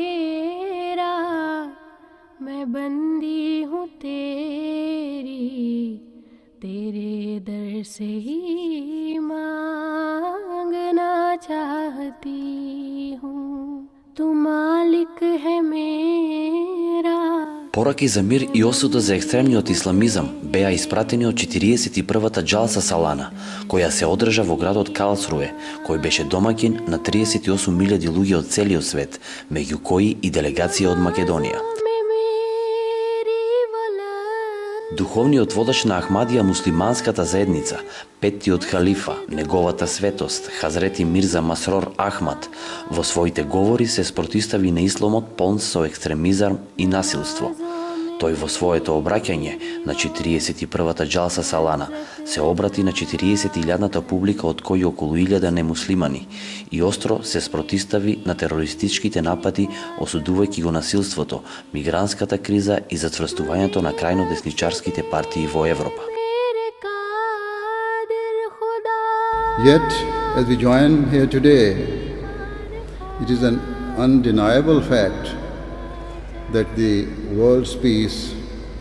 तेरा मैं बंदी हूँ तेरी तेरे दर से ही मांगना चाहती हूँ तू मालिक है मेरा. Пораки за мир и осуда за екстремниот исламизам беа испратени од 41-та џалса Салана, која се одржа во градот Карлсруе, кој беше домаќин на 38.000 луѓе од целиот свет, меѓу кои и делегација од Македонија. Духовниот водач на Ахмадија муслиманската заедница, петтиот халифа, неговата светост, Хазрети Мирза Масрор Ахмад, во своите говори се спротистави на исламот полн со екстремизам и насилство. Тој во своето обраќање на 41-та џалса Салана се обрати на 40.000-та публика, од кои околу 1.000 немуслимани, и остро се спротистави на терористичките напади, осудувајќи го насилството, мигрантската криза и зацврстувањето на крајно десничарските партии во Европа. Yet, as we join here today, it is an undeniable fact that the world's peace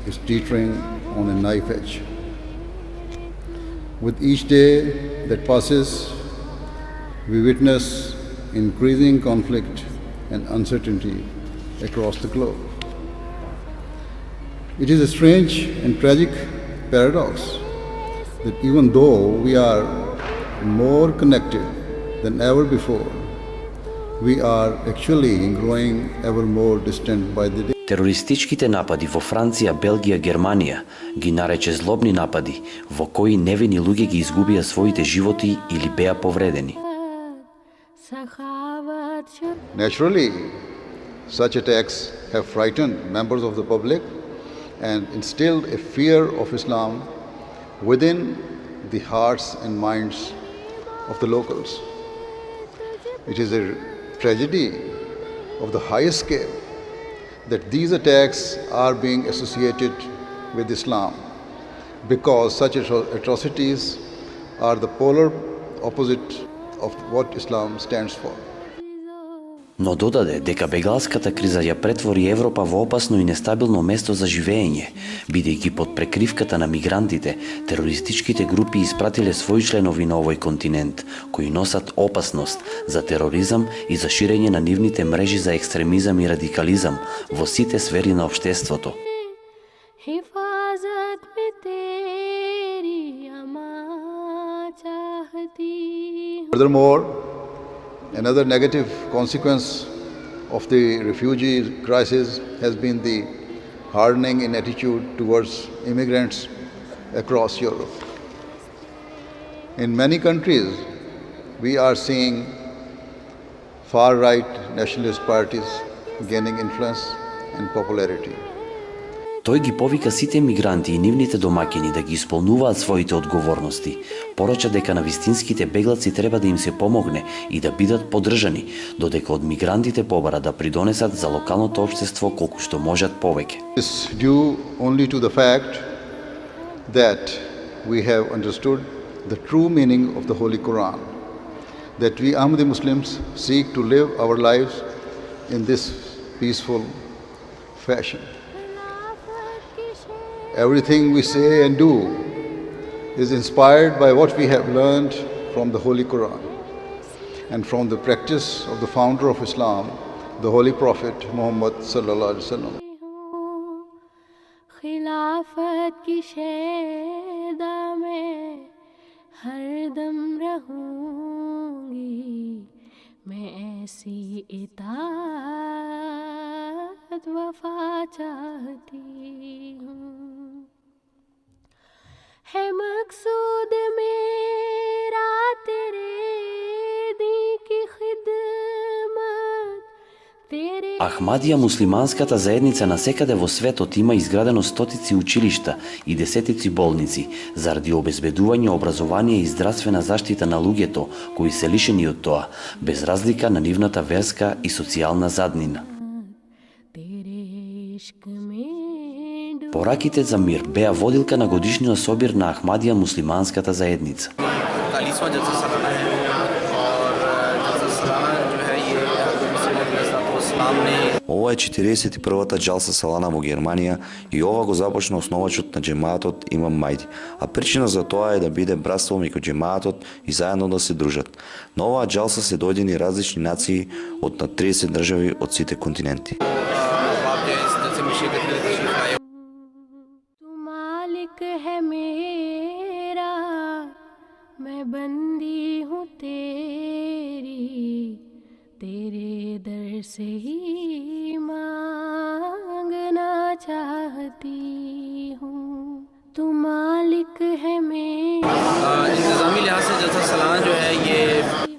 is teetering on a knife edge. With each day that passes, we witness increasing conflict and uncertainty across the globe. It is a strange and tragic paradox that even though we are more connected than ever before, we are actually growing ever more distant by the day. Терористичките напади во Франција, Белгија, Германија ги нарече злобни напади, во кои невини луѓе ги изгубија своите животи или беа повредени. Naturally, such attacks have frightened members of the public and instilled a fear of Islam within the hearts and minds of the locals. It is a tragedy of the highest scale that these attacks are being associated with Islam, because such atrocities are the polar opposite of what Islam stands for. Но додаде дека бегалската криза ја претвори Европа во опасно и нестабилно место за живење, бидејќи под прекривката на мигрантите, терористичките групи испратиле своји членови на овој континент, кои носат опасност за тероризам и за ширење на нивните мрежи за екстремизам и радикализам во сите сфери на општеството. Furthermore, another negative consequence of the refugee crisis has been the hardening in attitude towards immigrants across Europe. In many countries, we are seeing far-right nationalist parties gaining influence and popularity. Тој ги повика сите мигранти и нивните домаќини да ги исполнуваат своите одговорности. Порача дека на вистинските беглаци треба да им се помогне и да бидат поддржани, додека од мигрантите побара да придонесат за локалното општество колку што можат повеќе. This is due only to the fact that we have understood the true meaning of the Holy Quran, that we Ahmadi Muslims seek to live our lives in this peaceful fashion. Everything we say and do is inspired by what we have learned from the Holy Quran and from the practice of the founder of Islam, the Holy Prophet Muhammad sallallahu alaihi wasallam. खिलाफत की शैदा में हरदम रहूंगी मैं ऐसी इताअत वफा चाहती हूँ है मकसूद मेरा तेरे दी की खिदमत तेरे. Ахмадија муслиманската заедница насекаде во светот има изградено стотици училишта и десетици болници заради обезбедување образование и здравствена заштита на луѓето кои се лишени од тоа, без разлика на нивната верска и социјална заднина. Пораките за мир беа водилка на годишниот собир на Ахмадија муслиманската заедница. Ова е 41-та џалса салана во Германија и ова го започна основачот на џемаатот Имам Мајди, а причина за тоа е да биде братство меѓу џемаатот и заедно да се дружат. На оваа џалса се дојдени различни нации од над 30 држави од сите континенти. तू मालिक है मेरा, मैं बंदी हूँ तेरी, तेरे दर से ही मांगना चाहती हूँ। तू मालिक है मेरा। इंतजामी लिहाज से जलसा सालाना जो है ये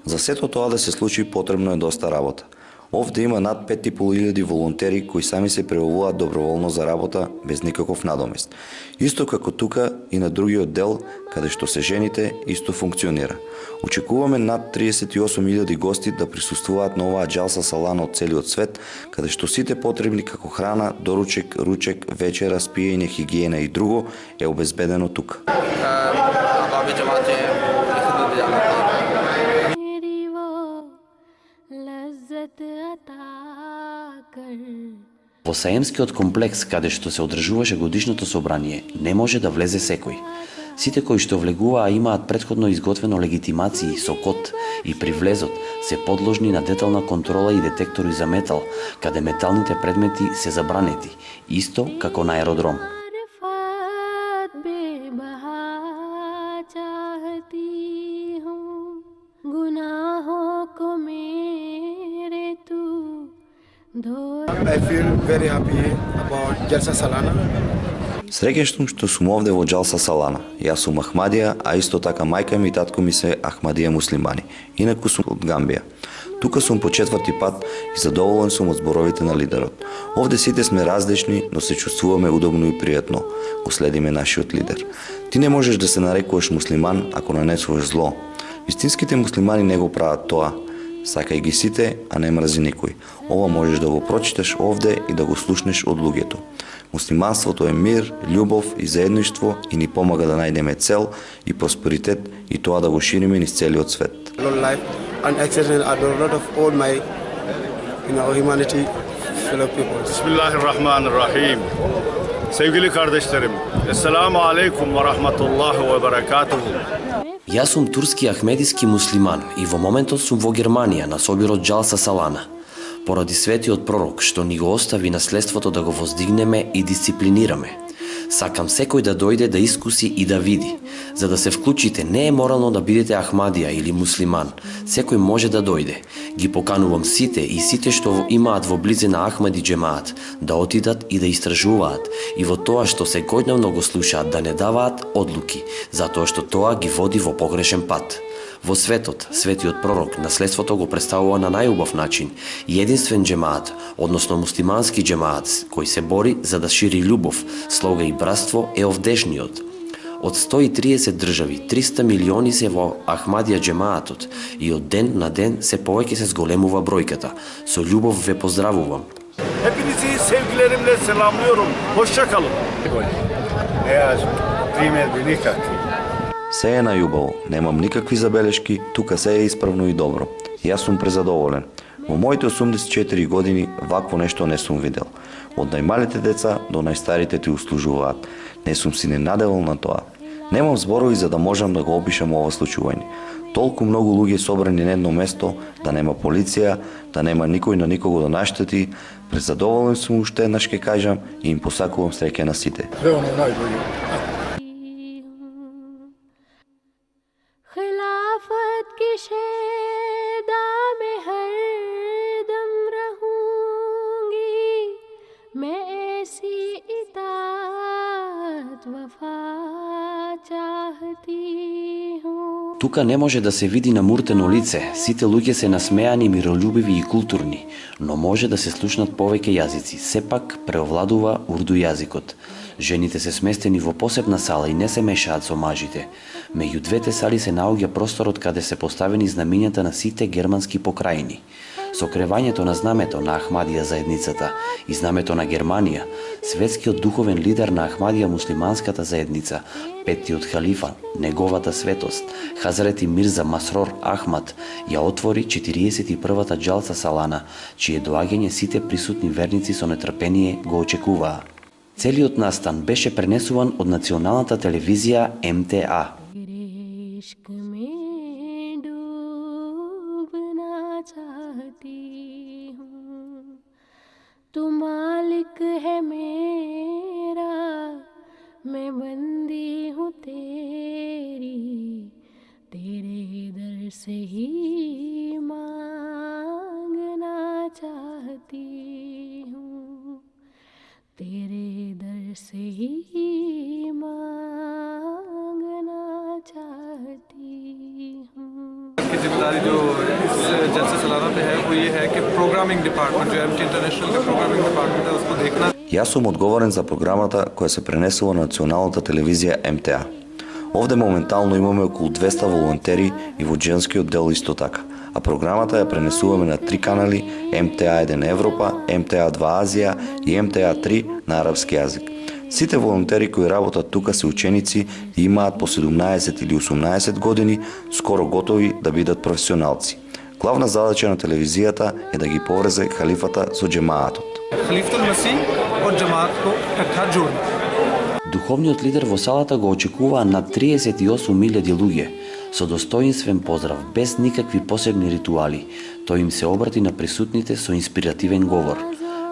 За сето тоа да се случи потребно е доста работа. Овде има над 5.500 волонтери кои сами се прејавуваат доброволно за работа без никаков надомест. Исто како тука и на другиот дел, каде што се жените, исто функционира. Очекуваме над 38.000 гости да присуствуваат на оваа џалса салана од целиот свет, каде што сите потребни како храна, доручек, ручек, вечера, спиење, хигиена и друго е обезбедено тука. अहबाब जमात जो है खिदमत में जाना है। मेरी वो लज्जत अता कर। Во Саемскиот комплекс, каде што се одржуваше годишното собрание, не може да влезе секој. Сите кои што влегуваа имаат претходно изготвено легитимации со код и при влезот се подложни на детална контрола и детектори за метал, каде металните предмети се забранети, исто како на аеродром. मारिफत बेबहा चाहती हूँ, गुनाहों को मेरे तू धो। I feel very happy about Jalsa Salana. Среќен сум што сум овде во џалса салана. Јас сум Ахмадија, а исто така мајка ми и татко ми се Ахмадија муслимани. Инаку сум од Гамбија. Тука сум по 4-ти пат и задоволен сум од зборовите на лидерот. Овде сите сме различни, но се чувствуваме удобно и пријатно. Го следиме нашиот лидер. Ти не можеш да се нарекуваш муслиман ако нанесуваш зло. Вистинските муслимани не го прават тоа. Сакај ги сите, а не мрзи никој. Ова можеш да го прочиташ овде и да го слушнеш од луѓето. Муслиманството е мир, љубов и заедништво и ни помага да најдеме цел и просперитет и тоа да го шириме низ целиот свет. Long life and excellence are the lot of all my humanity fellow people. Bismillahirrahmanirrahim. Sevgili kardeşlerim, Esselamu Aleyküm ve Rahmetullahi ve Berekatuhu. Јас сум турски ахмедиски муслиман и во моментот сум во Германија на собирот џалса салана. Поради светиот пророк што ни го остави наследството да го воздигнеме и дисциплинираме. Сакам секој да дојде да искуси и да види. За да се вклучите, не е морално да бидете Ахмадија или муслиман. Секој може да дојде. Ги поканувам сите и сите што имаат во близина Ахмади џемаат да отидат и да истражуваат и во тоа што секојдневно го слушаат да не даваат одлуки, затоа што тоа ги води во погрешен пат. Во светот, светиот пророк наследството го представува на најубав начин и единствен џемаат, односно муслимански џемаат, кој се бори за да шири љубов, слога и братство е овдешниот. Од 130 држави, 300 милиони се во Ахмадија џемаатот и од ден на ден се повеќе се зголемува бројката. Со љубов ве поздравувам. Hepinizi sevgilerimle selamlıyorum. Hoşça kalın. Се е најубаво, немам никакви забелешки, тука се е исправно и добро. Јас сум презадоволен. Во моите 84 години вакво нешто не сум видел. Од најмалите деца до најстарите ти услужуваат. Не сум си ненадевал на тоа. Немам зборови за да можам да го опишам ова случување. Толку многу луѓе собрани на едно место, да нема полиција, да нема никој на никого да наштети. Презадоволен сум уште еднаш ке кажам и им посакувам среќа на сите. खिलाफत की शेदा में हरदम रहूंगी, मैं ऐसी इतात वफा चाहती हूँ। Тука не може да се види намуртено лице, сите луѓе се насмеани, миролюбиви и културни, но може да се слушнат повеќе јазици. Сепак преовладува урду јазикот. Жените се сместени во посебна сала и не се мешаат со мажите. Меѓу двете сали се наоѓа просторот каде се поставени знамињата на сите германски покрајни. Со кревањето на знамето на Ахмадија заедницата и знамето на Германија, светскиот духовен лидер на Ахмадија муслиманската заедница, петтиот халифа, неговата светост, Хазрети Мирза Масрор Ахмад, ја отвори 41-та џалса салана, чие доаѓање сите присутни верници со нетрпение го очекуваа. Целиот настан беше пренесуван од националната телевизија МТА. इश्क में डूबना चाहती हूँ, तू मालिक है मेरा, मैं बंदी हूँ तेरी, तेरे दर से ही मांगना चाहती हूँ, तेरे दर से ही मांगना चाहती हूँ। की जिम्मेदारी जो इस जलसा सालाना पे है वो ये है कि प्रोग्रामिंग डिपार्टमेंट जो एमटी इंटरनेशनल का प्रोग्रामिंग डिपार्टमेंट है उसको देखना। Јас сум одговорен за програмата која се пренесува на националната телевизија МТА. Овде моментално имаме околу 200 волонтери и во женскиот дел исто така, а програмата ја пренесуваме на 3 канали МТА1 Европа, МТА2 Азија и МТА3 на арапски јазик. Сите волонтери кои работат тука се ученици и имаат по 17 или 18 години, скоро готови да бидат професионалци. Главна задача на телевизијата е да ги поврезе халифата со џемаатот. खलीफतुल मसीह और जमात को इकट्ठा जोड़ना। Духовниот лидер во салата го очекуваа над 38.000 луѓе. Со достоинствен поздрав, без никакви посебни ритуали, тој им се обрати на присутните со инспиративен говор.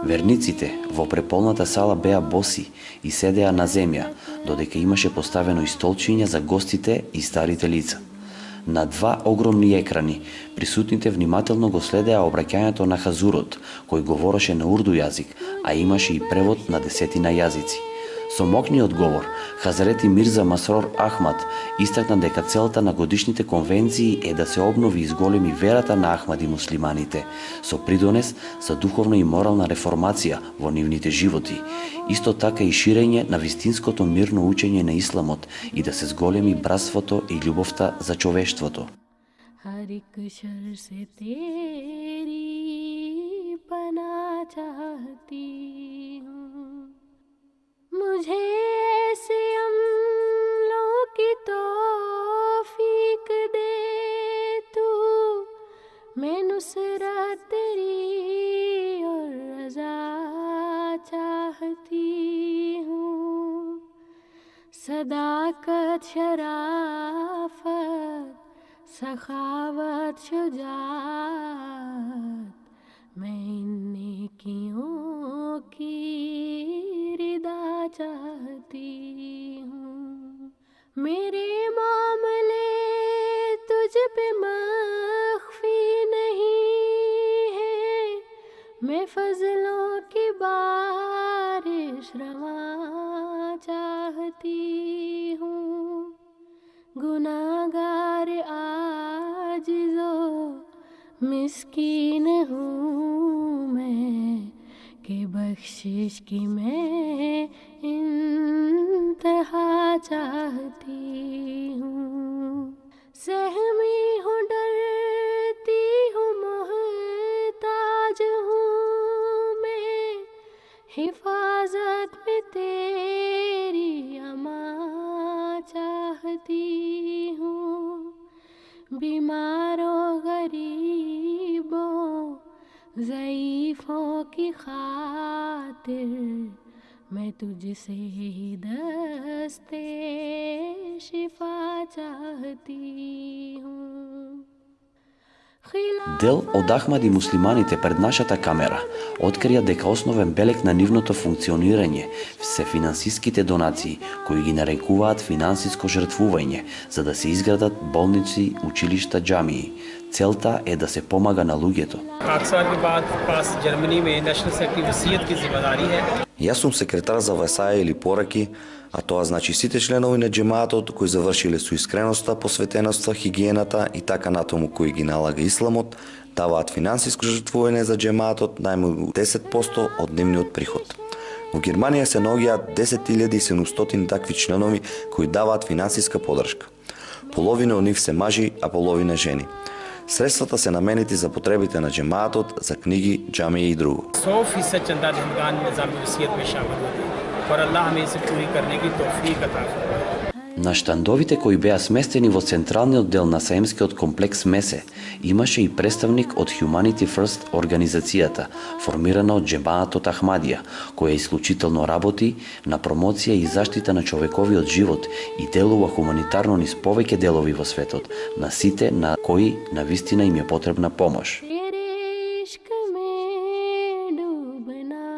Верниците во преполната сала беа боси и седеа на земја, додека имаше поставено и столчиња за гостите и старите лица. На 2 огромни екрани, присутните внимателно го следеа обраќањето на Хазурот, кој говореше на урду јазик, а имаше и превод на 10 јазици. Со мокниот говор, Хазрети Мирза Масрор Ахмад истакна дека целта на годишните конвенции е да се обнови и зголеми верата на Ахмади муслиманите, со придонес за духовна и морална реформација во нивните животи, исто така и ширење на вистинското мирно учење на исламот и да се зголеми братството и љубовта за човештвото. हर एक शर से तेरी पनाह चाहती हूँ, मुझे ऐसे अमलों की तौफीक दे तू, मैं नुसरत तेरी और रज़ा चाहती हूँ, सदाकत शराफत सखावत शुजात, मैं इन नेकियों की रिदा चाहती हूँ, मेरे मामले तुझ पे मख्फी नहीं है, मैं फजलों की बारिश रवा चाहती हूँ, गुनाहगार आजिज़ो मिस्कीन हूँ मैं, कि बख्शिश की मैं इंतहा चाहती हूँ, सहमी हूँ डरती हूँ मोहताज हूँ मैं, हिफाजत में तेरी अमा चाहती हूँ, बीमारों गरीबों ज़ईफ़ों की खातिर मैं तुझसे ही दस्ते शिफा चाहती हूँ। Дел од Ахмади муслиманите пред нашата камера открија дека основен белег на нивното функционирање се финансиските донации, кои ги нарекуваат финансиско жртвување, за да се изградат болници, училишта, џамии. Целта е да се помага на луѓето. Јас сум секретар за васаја или пораки, а тоа значи сите членови на џемаатот кои завршиле со искреноста, посветеноста, хигиената и така натаму кои ги налага исламот, даваат финансиско жртвување за џемаатот најмногу 10% од дневниот приход. Во Германија се наоѓаат 10.700 такви членови кои даваат финансиска подршка. Половина од нив се мажи, а половина жени. Средствата се наменети за потребите на джемаатот, за книги, джамии и друго. 100% चंदा दहमगान निज़ाम वसीयत में शामिल होते हैं और अल्लाह हमें इसे पूरी करने की तौफीक अता फरमाए। На штандовите кои беа сместени во централниот дел на Саемскиот комплекс Месе, имаше и представник од Humanity First организацијата, формирана од Джемаатот Ахмадија, која исклучително работи на промоција и заштита на човековиот живот и делува хуманитарно низ повеќе делови во светот, на сите на кои навистина им е потребна помош. तेरे इश्क में डूबना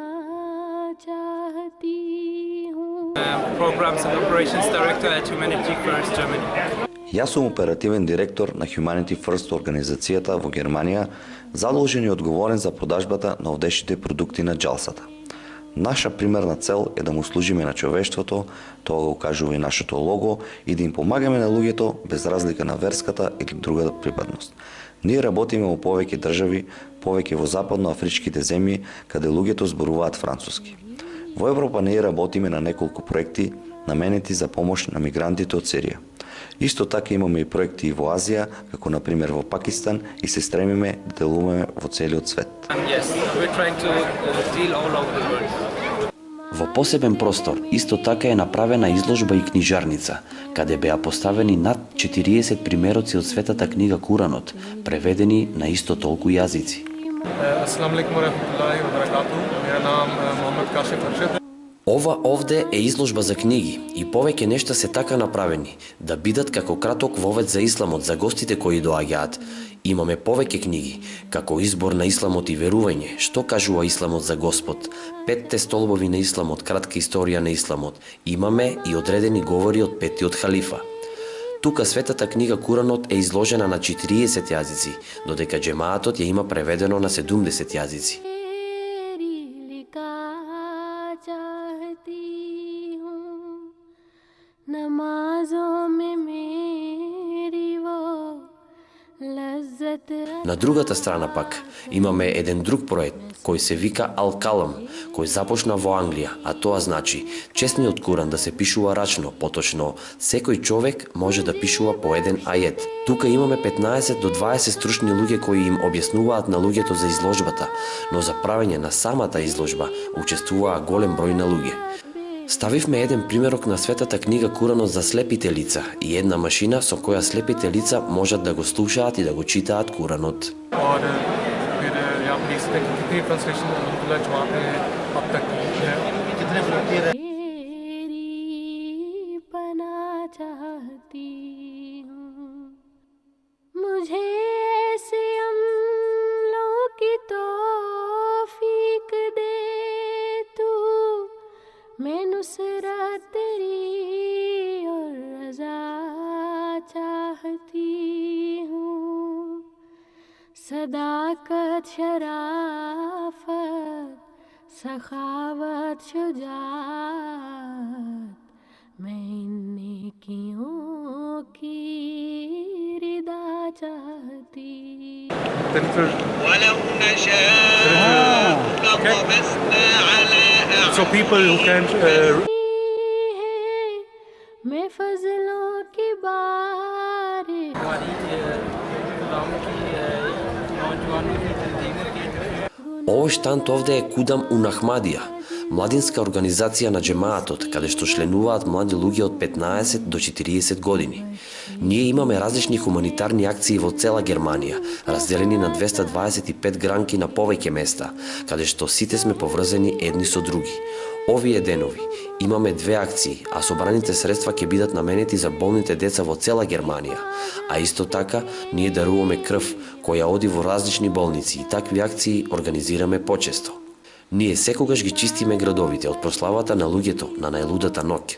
चाहती हूँ। Programs and Operations Director at Humanity First Germany. Јас сум оперативен директор на Humanity First организацијата во Германија, задолжен и одговорен за продажбата на одешните продукти на џалсата. Наша примерна цел е да му служиме на човештвото, тоа го кажува и нашето лого, и да им помагаме на луѓето без разлика на верската или друга припадност. Ние работиме во повеќе држави, повеќе во западноафричките земји, каде луѓето зборуваат француски. Во Европа ние работиме на неколку проекти наменети за помош на мигрантите од Сирија. Исто така имаме и проекти и во Азија, како на пример во Пакистан, и се стремиме да делуваме во целиот свет. Yes, we're trying to deal all over the world. Во посебен простор исто така е направена изложба и книжарница, каде беа поставени над 40 примероци од светата книга Куранот, преведени на исто толку јазици. Assalamu alaikum warahmatullahi wabarakatuh. Mera naam Mohammad Kashif Arshad. Ова овде е изложба за книги и повеќе нешта се така направени да бидат како краток вовед за исламот за гостите кои доаѓаат. Имаме повеќе книги, како избор на исламот и верување, што кажува исламот за Господ, 5 столбови на исламот, кратка историја на исламот. Имаме и одредени говори од петтиот халифа. Тука светата книга Куранот е изложена на 40 јазици, додека джемаатот ја има преведено на 70 јазици. तेरी लिखा चाहती हूँ, नमाजों में मेरी वो लज्जत। На другата страна пак имаме еден друг проект кој се вика Ал-Калам, кој започна во Англија, а тоа значи чесниот Куран да се пишува рачно, поточно секој човек може да пишува по еден ајет. Тука имаме 15 до 20 стручни луѓе кои им објаснуваат на луѓето за изложбата, но за правење на самата изложба учествуваа голем број на луѓе. Ставивме еден примерок на светата книга Куранот за слепите лица и една машина со која слепите лица можат да го слушаат и да го читаат Куранот. और फिर यहाँ पर इसमें कितनी ट्रांसलेशन अल्हम्दुलिल्लाह जमात ने अब तक की है। तेरी पना चाहती हूँ, मुझे ऐसे अमलों की तौफीक दे तू, मैं नुसरत तेरी और रज़ा चाहती हूँ, सदाकत शराफत सखावत शुजात, मैं इन नेकियों की रिदा चाहती। Then फिर so people who can't मैं फजलों की बारिश। Овој штанд овде е Кудам ун Ахмадија, младинска организација на джемаатот, каде што членуваат млади луѓе од 15 до 40 години. Ние имаме различни хуманитарни акции во цела Германија, разделени на 225 гранки на повеќе места, каде што сите сме поврзани едни со други. Овие денови имаме 2 акции, а собраните средства ќе бидат наменети за болните деца во цела Германија, а исто така ние даруваме крв која оди во различни болници и такви акции организираме почесто. Ние секогаш ги чистиме градовите од прославата на луѓето на најлудата ноќ.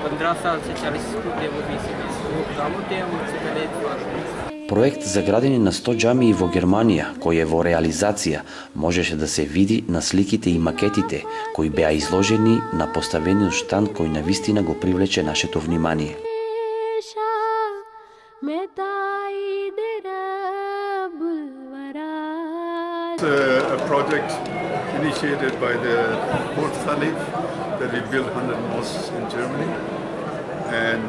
15 साल से 40 स्कूल थे वो भी ग्रामों थे उनसे पहले Проект за градење на 100 џамии во Германија, кој е во реализација, можеше да се види на сликите и макетите кои беа изложени на поставениот штанд кој навистина го привлече нашето внимание. A project initiated by the fourth Caliph that we built 100 mosques in Germany, and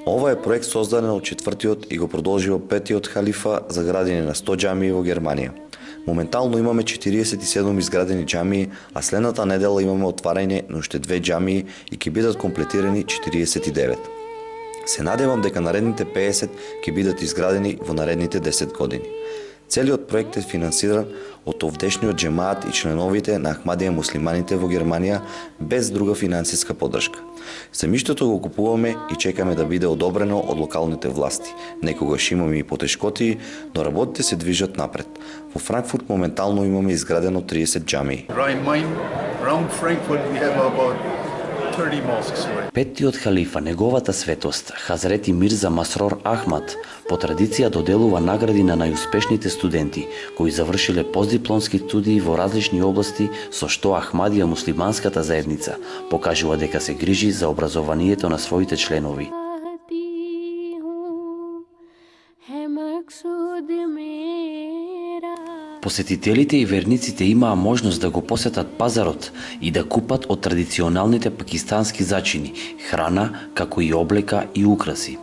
Ова е проект создаден од четвртиот и го продолжил петиот халифа за градење на 100 џамии во Германија. Моментално имаме 47 изградени џамии, а следната недела имаме отварање на уште 2 џамии и ќе бидат комплетирани 49. Се надевам дека наредните 50 ќе бидат изградени во наредните 10 години. Целиот проект е финансиран од овдешниот џемаат и членовите на Ахмадија муслиманите во Германија без друга финансиска поддршка. Земјиштето го купуваме и чекаме да биде одобрено од локалните власти. Некогаш имаме и потешкоти, но работите се движат напред. Во Франкфурт моментално имаме изградено 30 џамии. Around Frankfurt we have about 30 mosques. Петтиот халифа, неговата светост, Хазрети Мирза Масрор Ахмад, по традиција доделува награди на најуспешните студенти, кои завршиле постдипломски студии во различни области, со што Ахмадија муслиманската заедница покажува дека се грижи за образованието на своите членови. Посетителите и верниците имаа можност да го посетат пазарот и да купат од традиционалните пакистански зачини, храна, како и облека и украси.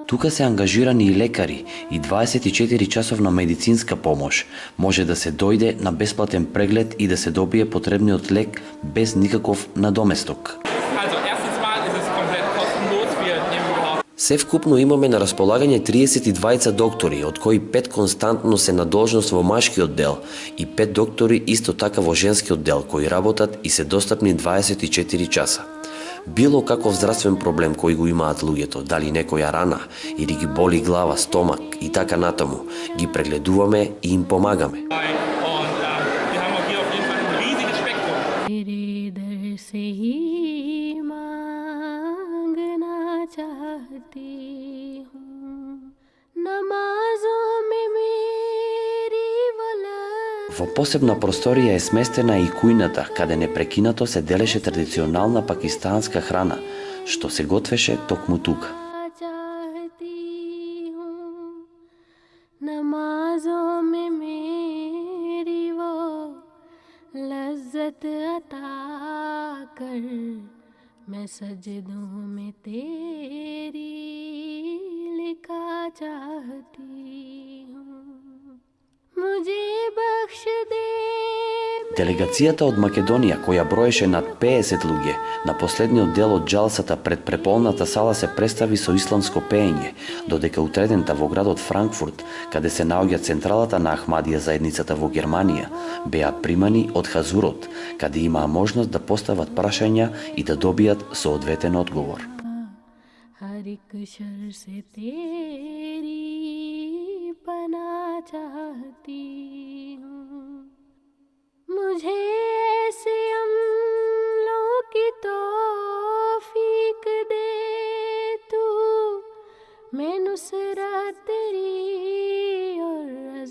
Тука се ангажирани и лекари и 24-часовна медицинска помош. Може да се дојде на бесплатен преглед и да се добие потребниот лек без никаков надоместок. Севкупно имаме на располагање 32 доктори, од кои 5 константно се на должност во машкиот дел и 5 доктори исто така во женскиот дел, кои работат и се достапни 24 часа. Било каков здравствен проблем кој го имаат луѓето, дали некоја рана или ги боли глава, стомак и така натаму, ги прегледуваме и им помагаме. Во посебна просторија е сместена и кујната, каде непрекинато се делеше традиционална пакистанска храна, што се готвеше токму тука. Делегацијата од Македонија, која броеше над 50 луѓе, на последниот дел од џалсата пред преполната сала се представи со исламско пеење, додека утредента во градот Франкфурт, каде се наоѓа централата на Ахмадија заедницата во Германија, беа примани од хазурот, каде имаа можност да постават прашања и да добијат соодветен одговор.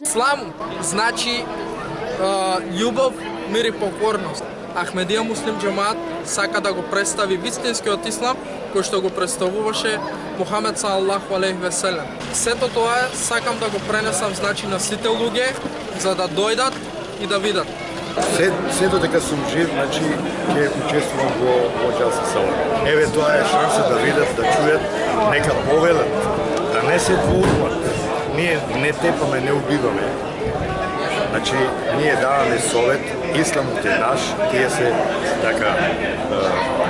Ислам значи љубов, мир и покорност. Ахмедија муслим џемаат сака да го представи вистинскиот ислам кој што го представуваше Мухамед салаллаху алейхи ве селем. Сето тоа сакам да го пренесам значи на сите луѓе за да дојдат и да видат. Сето дека сум жив, значи ќе учествувам во џалса сала. Еве тоа е шанса да видат, да чујат, нека повелат, да не се двоумат. Ние не тепаме, не убиваме. Значи, ние даваме совет, исламот е наш, тие се така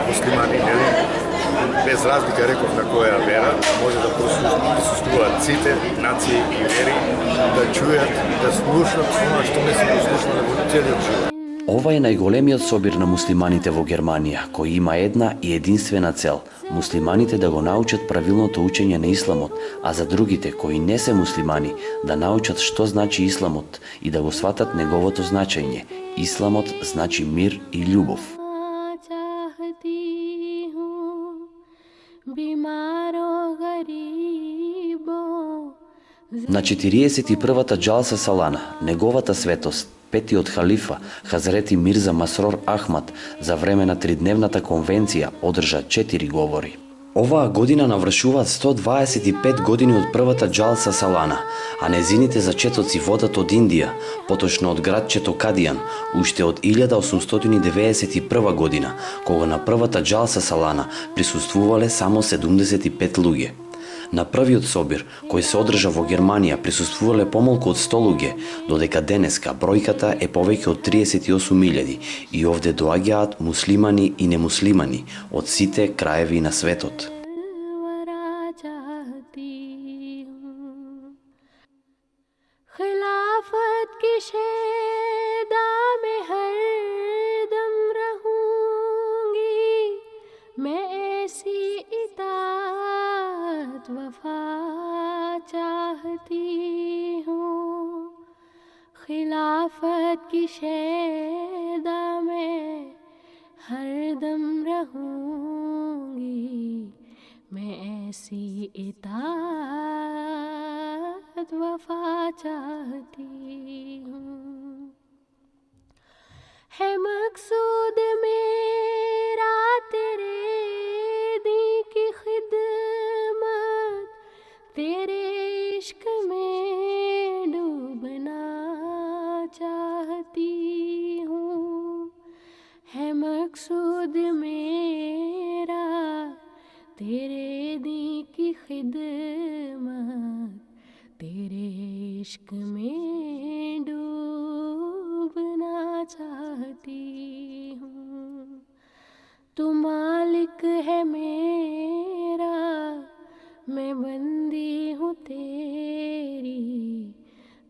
муслимани, нели? Без разлика, реков, на која вера, може да присуствуваат сите нации и вери, да чујат, да слушат она што не се послушнали во целиот живот. Ова е најголемиот собир на муслиманите во Германија, кој има една и единствена цел – муслиманите да го научат правилното учење на исламот, а за другите кои не се муслимани да научат што значи исламот и да го сватат неговото значење. Исламот значи мир и љубов. На 41-та џалса салана, неговата светост, петиот халифа, Хазрети Мирза Масрор Ахмад, за време на тридневната конвенција одржа 4 говори. Оваа година навршуваат 125 години од првата џалса Салана, а незините зачетоци водат од Индија, поточно од градчето Кадијан, уште од 1891 година, кога на првата џалса Салана присуствувале само 75 луѓе. На првиот собир, кој се одржа во Германија, присуствувале помалку од 100 луѓе, додека денеска бројката е повеќе од 38.000 и овде доаѓаат муслимани и немуслимани од сите краеви на светот. खिलाफत की शेदा में हरदम रहूंगी मैं ऐसी इताअत वफा चाहती हूँ खिलाफत की शेदा में हरदम रहूंगी मैं ऐसी इताअत वफा चाहती हूँ है मकसूद मेरा तेरे दी की खिदमत तेरे इश्क में डूबना चाहती हूँ है मकसूद मेरा तेरे दी की खिदमत तेरे इश्क में डूबना चाहती हूँ तू मालिक है मेरा मैं बंदी हूँ तेरी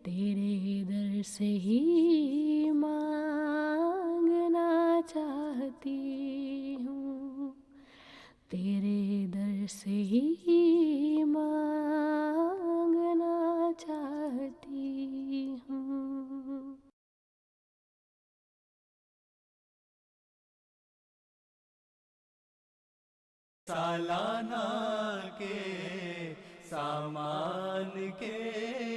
तेरे दर से ही मांगना चाहती हूँ तेरे दर से ही मांगना चाहती हूँ सालाना के सामान के